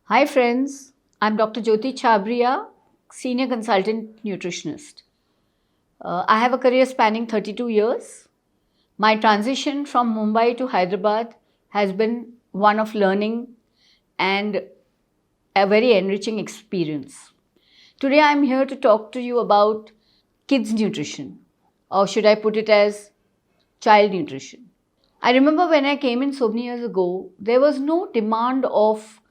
Hi friends, I'm Dr. JYOTI CHABRIA, Senior Consultant Nutritionist. I have a career spanning 32 years. My transition from Mumbai to Hyderabad has been one of learning and a very enriching experience. Today I'm here to talk to you about kids nutrition, or should I put it as child nutrition. I remember when I came in so many years ago, there was no demand of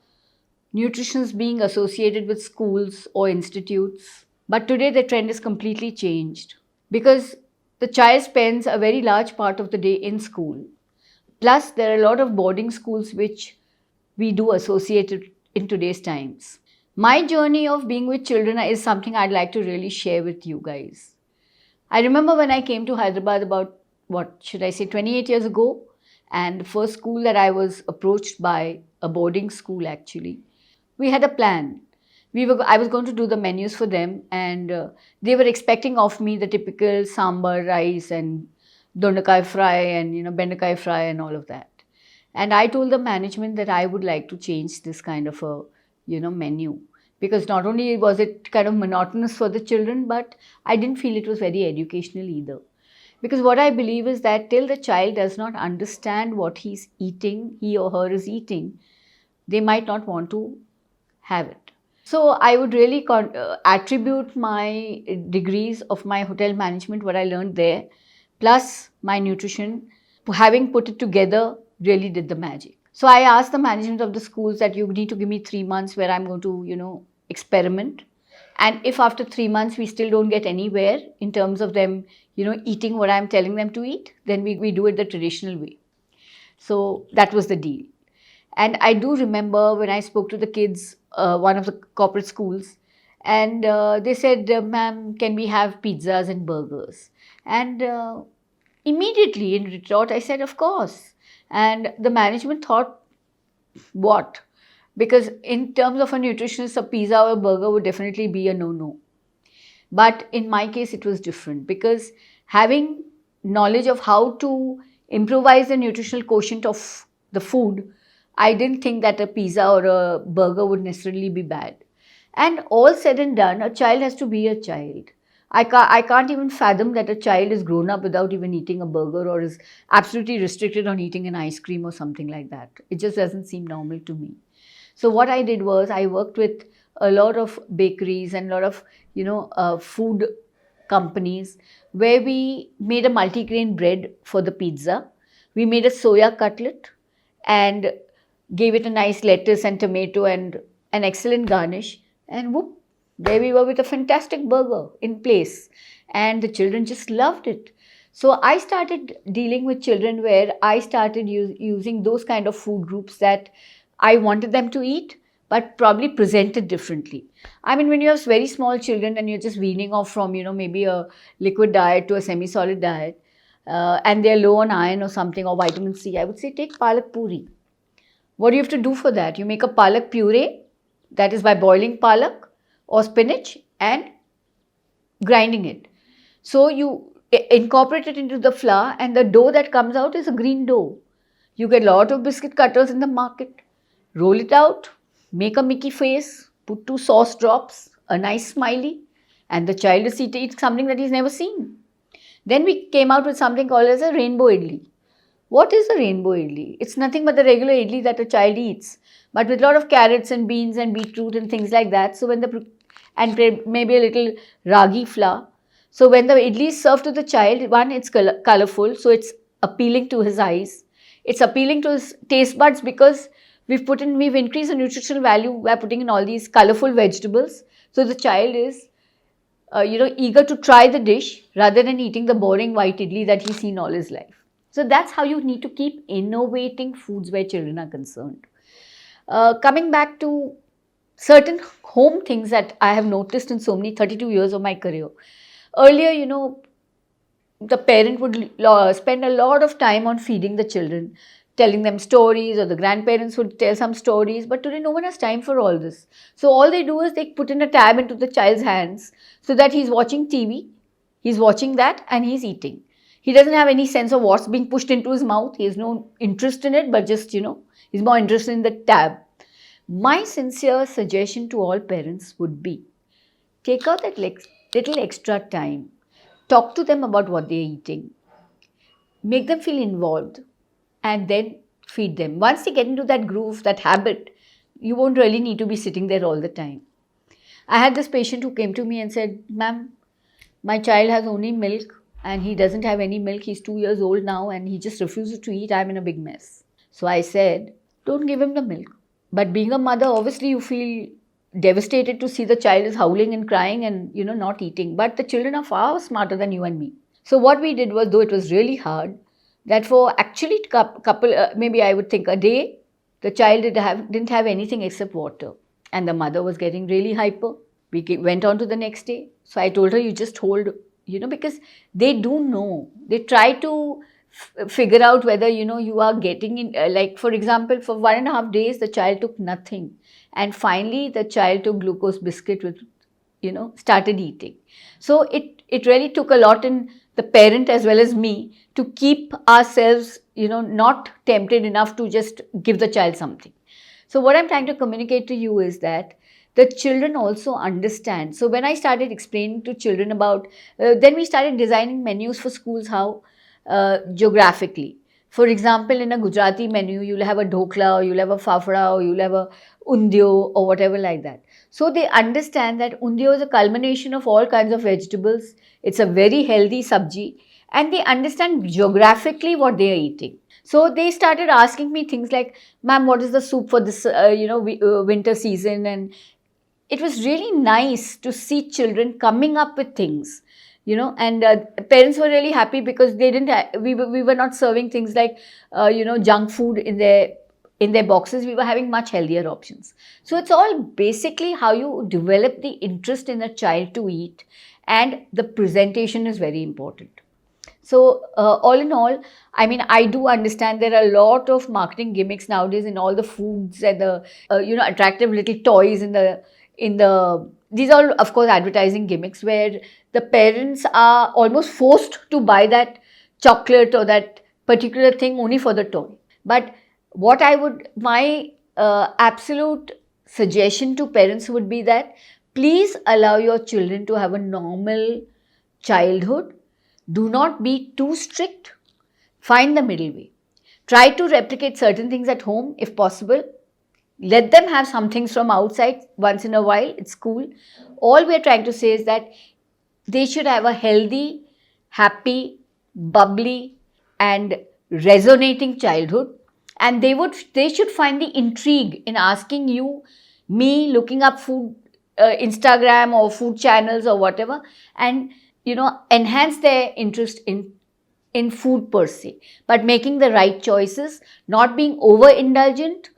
nutrition is being associated with schools or institutes. But today the trend is completely changed because the child spends a very large part of the day in school. Plus, there are a lot of boarding schools which we do associate it in today's times. My journey of being with children is something I'd like to really share with you guys. I remember when I came to Hyderabad about, 28 years ago, and the first school that I was approached by, a boarding school actually, we had a plan. I was going to do the menus for them, and they were expecting of me the typical sambar, rice, and dondakai fry, and bendakai fry, and all of that. And I told the management that I would like to change this kind of a menu, because not only was it kind of monotonous for the children, but I didn't feel it was very educational either. Because what I believe is that till the child does not understand what he's eating, he or her is eating, they might not want to have it. So I would really attribute my degrees of my hotel management, what I learned there, plus my nutrition, having put it together really did the magic. So I asked the management of the schools that you need to give me 3 months where I'm going to, experiment. And if after 3 months we still don't get anywhere in terms of them, eating what I'm telling them to eat, then we do it the traditional way. So that was the deal. And I do remember when I spoke to the kids, one of the corporate schools, and they said, ma'am, can we have pizzas and burgers? And immediately in retort, I said, of course. And the management thought, what? Because in terms of a nutritionist, a pizza or a burger would definitely be a no-no. But in my case, it was different because having knowledge of how to improvise the nutritional quotient of the food, I didn't think that a pizza or a burger would necessarily be bad. And all said and done, a child has to be a child. I can't even fathom that a child is grown up without even eating a burger or is absolutely restricted on eating an ice cream or something like that. It just doesn't seem normal to me. So what I did was I worked with a lot of bakeries and a lot of food companies where we made a multigrain bread for the pizza. We made a soya cutlet and gave it a nice lettuce and tomato and an excellent garnish, and whoop, there we were with a fantastic burger in place, and the children just loved it. So I started dealing with children where I started using those kind of food groups that I wanted them to eat, but probably presented differently. I mean, when you have very small children and you're just weaning off from, maybe a liquid diet to a semi-solid diet, and they're low on iron or something, or vitamin C, I would say take palak puri. What do you have to do for that? You make a palak puree, that is by boiling palak or spinach and grinding it. So you incorporate it into the flour, and the dough that comes out is a green dough. You get a lot of biscuit cutters in the market. Roll it out, make a Mickey face, put 2 sauce drops, a nice smiley, and the child is eating something that he's never seen. Then we came out with something called as a rainbow idli. What is a rainbow idli? It's nothing but the regular idli that a child eats, but with a lot of carrots and beans and beetroot and things like that. So and maybe a little ragi flour. So when the idli is served to the child, one, it's colorful, so it's appealing to his eyes. It's appealing to his taste buds because we've increased the nutritional value by putting in all these colorful vegetables. So the child is, eager to try the dish rather than eating the boring white idli that he's seen all his life. So that's how you need to keep innovating foods where children are concerned. Coming back to certain home things that I have noticed in so many 32 years of my career. Earlier, the parent would spend a lot of time on feeding the children, telling them stories, or the grandparents would tell some stories. But today, no one has time for all this. So all they do is they put in a tab into the child's hands so that he's watching TV, he's watching that and he's eating. He doesn't have any sense of what's being pushed into his mouth. He has no interest in it, but just, he's more interested in the tab. My sincere suggestion to all parents would be, take out that little extra time, talk to them about what they're eating, make them feel involved, and then feed them. Once they get into that groove, that habit, you won't really need to be sitting there all the time. I had this patient who came to me and said, "Ma'am, my child has only milk and he doesn't have any milk. He's 2 years old now and he just refuses to eat. I'm in a big mess." So I said, don't give him the milk. But being a mother, obviously you feel devastated to see the child is howling and crying and, not eating. But the children are far smarter than you and me. So what we did was, though it was really hard, that for actually maybe I would think a day, the child didn't have anything except water. And the mother was getting really hyper. We went on to the next day. So I told her, you just hold, because they do know. They try to figure out whether, you are getting in, like for example, for 1.5 days, the child took nothing. And finally, the child took glucose biscuit with, started eating. So it really took a lot in the parent as well as me to keep ourselves, not tempted enough to just give the child something. So what I'm trying to communicate to you is that the children also understand. So when I started explaining to children about, then we started designing menus for schools, how geographically. For example, in a Gujarati menu, you'll have a dhokla, or you'll have a fafda, or you'll have a undio, or whatever like that. So they understand that undio is a culmination of all kinds of vegetables. It's a very healthy sabji, and they understand geographically what they are eating. So they started asking me things like, "Ma'am, what is the soup for this, winter season?" And it was really nice to see children coming up with things, and parents were really happy because they didn't. We were not serving things like, junk food in their boxes. We were having much healthier options. So it's all basically how you develop the interest in a child to eat, and the presentation is very important. So all in all, I mean, I do understand there are a lot of marketing gimmicks nowadays in all the foods and the attractive little toys in the these are of course advertising gimmicks where the parents are almost forced to buy that chocolate or that particular thing only for the toy. But what my absolute suggestion to parents would be that please allow your children to have a normal childhood. Do not be too strict. Find the middle way. Try to replicate certain things at home if possible. Let them have some things from outside once in a while. It's cool. All we're trying to say is that they should have a healthy, happy, bubbly and resonating childhood. And they should find the intrigue in asking you, me, looking up food, Instagram or food channels or whatever, and enhance their interest in food per se, but making the right choices, not being overindulgent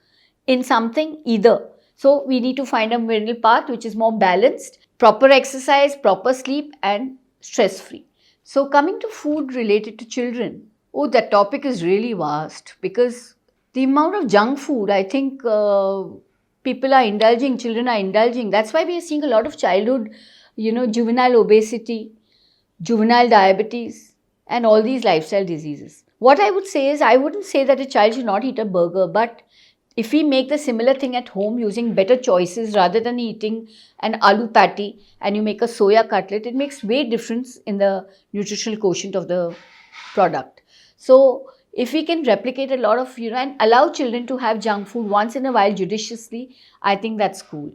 in something either. So we need to find a middle path which is more balanced, proper exercise, proper sleep and stress free. So coming to food related to children, that topic is really vast because the amount of junk food, I think people are indulging, children are indulging. That's why we are seeing a lot of childhood, juvenile obesity, juvenile diabetes and all these lifestyle diseases. What I would say is, I wouldn't say that a child should not eat a burger, but if we make the similar thing at home using better choices rather than eating an aloo patty and you make a soya cutlet, it makes way difference in the nutritional quotient of the product. So if we can replicate a lot of, and allow children to have junk food once in a while judiciously, I think that's cool.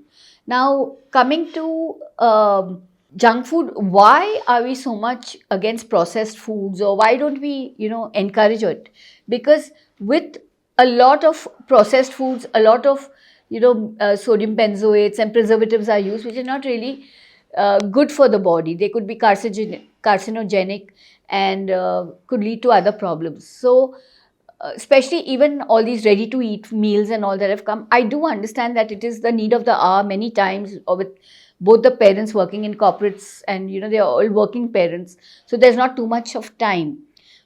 Now coming to junk food, why are we so much against processed foods, or why don't we, encourage it? Because with a lot of processed foods, a lot of, sodium benzoates and preservatives are used, which are not really good for the body. They could be carcinogenic and could lead to other problems. So especially even all these ready to eat meals and all that have come, I do understand that it is the need of the hour many times, or with both the parents working in corporates and they are all working parents, so there's not too much of time.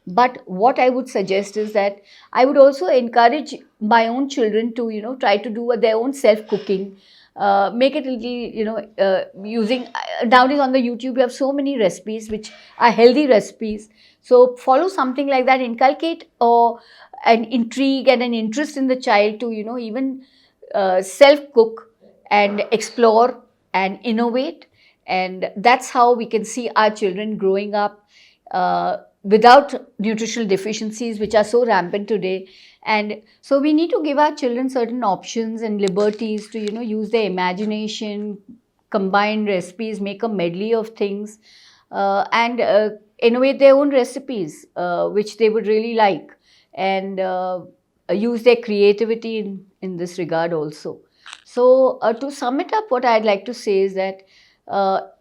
But what I would suggest is that I would also encourage my own children to try to do their own self cooking, make it a little, using, nowadays on the YouTube you have so many recipes which are healthy recipes. So follow something like that, inculcate an intrigue and an interest in the child to, even self cook and explore and innovate. And that's how we can see our children growing up without nutritional deficiencies, which are so rampant today. And so we need to give our children certain options and liberties to, use their imagination, combine recipes, make a medley of things, and innovate their own recipes, which they would really like, and use their creativity in this regard also. So to sum it up, what I'd like to say is that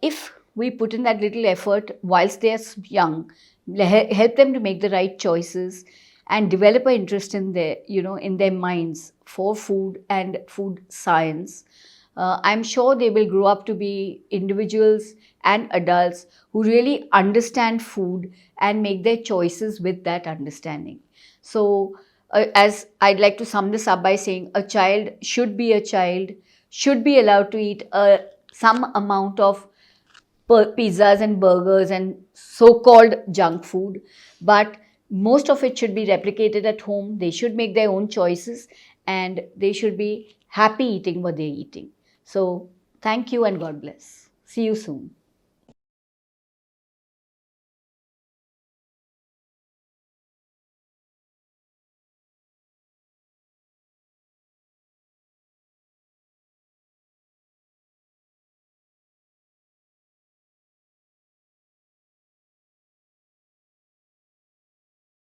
if we put in that little effort whilst they're young, help them to make the right choices and develop an interest in their, in their minds for food and food science, I'm sure they will grow up to be individuals and adults who really understand food and make their choices with that understanding. So, as I'd like to sum this up by saying, a child, should be allowed to eat some amount of pizzas and burgers and so-called junk food, but most of it should be replicated at home. They should make their own choices and they should be happy eating what they're eating. So thank you and God bless. See you soon.